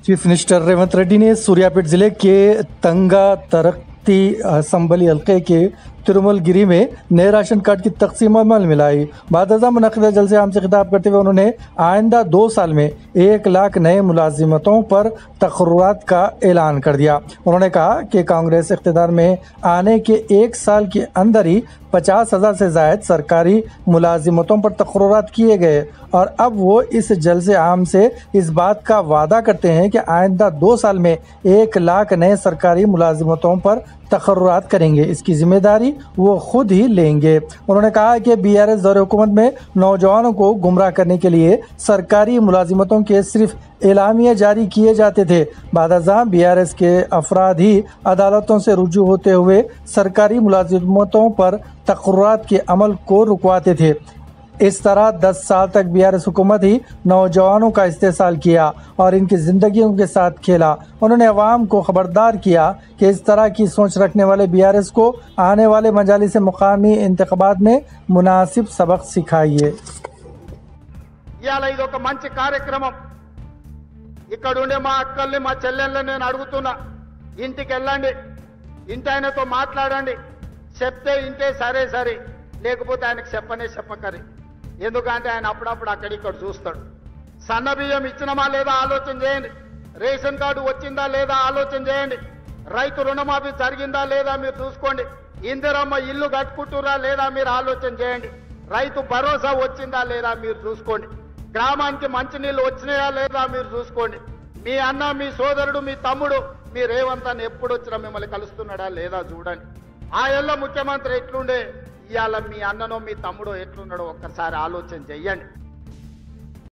Chief minister Revanth Reddy ने सूर्यापेट जिले के तंगा तरक्ती असम्बली हल्के के तिरुमलगिरी में नए राशन कार्ड की तकसीम अमल में लाई। बाद मुनक़िदा जलसे आम से खिताब करते हुए उन्होंने आइंदा 2 साल में 1 लाख नए मुलाजिमतों पर तक़र्रुरात का ऐलान कर दिया। उन्होंने कहा कि कांग्रेस इक़्तिदार में आने के 1 साल के अंदर ही 50,000 से ज़ायद सरकारी मुलाजिमतों पर तक़र्रुरात किए गए और अब वो इस जलसे आम से इस बात का वादा करते हैं कि आइंदा 2 साल में 1 लाख नए सरकारी मुलाजिमतों पर तक़र्रुरात करेंगे। इसकी जिम्मेदारी वो खुद ही लेंगे। उन्होंने कहा कि BRS दौरे हुकूमत में नौजवानों को गुमराह करने के लिए सरकारी मुलाजिमतों के सिर्फ एलामिया जारी किए जाते थे। बादअज़ां BRS के अफराद ही अदालतों से रुजू होते हुए सरकारी मुलाजिमतों पर तक़र्रुरात के अमल को रुकवाते थे। इस तरह 10 साल तक BRS हुकूमत ही नौजवानों का इस्तेसाल किया और इनकी ज़िंदगियों के साथ खेला। उन्होंने अवाम को खबरदार किया कि इस तरह की सोच रखने वाले BRS को आने वाले मजालिस मुकामी इंतखाबात में मुनासिब सबक सिखाइए। మంచి కార్యక్రమం ఇక్కడ ఉండే మా అక్కల్ని మా చెల్లెళ్ళని నేను అడుగుతున్నా, ఇంటికి వెళ్ళండి, ఇంటి ఆయనతో మాట్లాడండి, చెప్తే ఇంటే సరే సరే, లేకపోతే ఆయనకు చెప్పకరి, ఎందుకంటే ఆయన అప్పుడప్పుడు అక్కడిక్కడ చూస్తాడు। సన్న బియ్యం ఇచ్చినమా లేదా ఆలోచన చేయండి, రేషన్ కార్డు వచ్చిందా లేదా ఆలోచన చేయండి, రైతు రుణమాఫీ జరిగిందా లేదా మీరు చూసుకోండి, ఇందిరమ్మ ఇల్లు కట్టుకుంటురా లేదా మీరు ఆలోచన చేయండి, రైతు భరోసా వచ్చిందా లేదా మీరు చూసుకోండి, గ్రామానికి మంచినీళ్ళు వచ్చినాయా లేదా మీరు చూసుకోండి, మీ అన్న మీ సోదరుడు మీ తమ్ముడు మీ రేవంత్ అన్న ఎప్పుడు వచ్చినా మిమ్మల్ని కలుస్తున్నాడా లేదా చూడండి। ఆ ఏళ్ళ ముఖ్యమంత్రి ఎట్లుండే, ఇవాళ మీ అన్ననో మీ తమ్ముడో ఎట్లున్నాడో ఒక్కసారి ఆలోచన చెయ్యండి।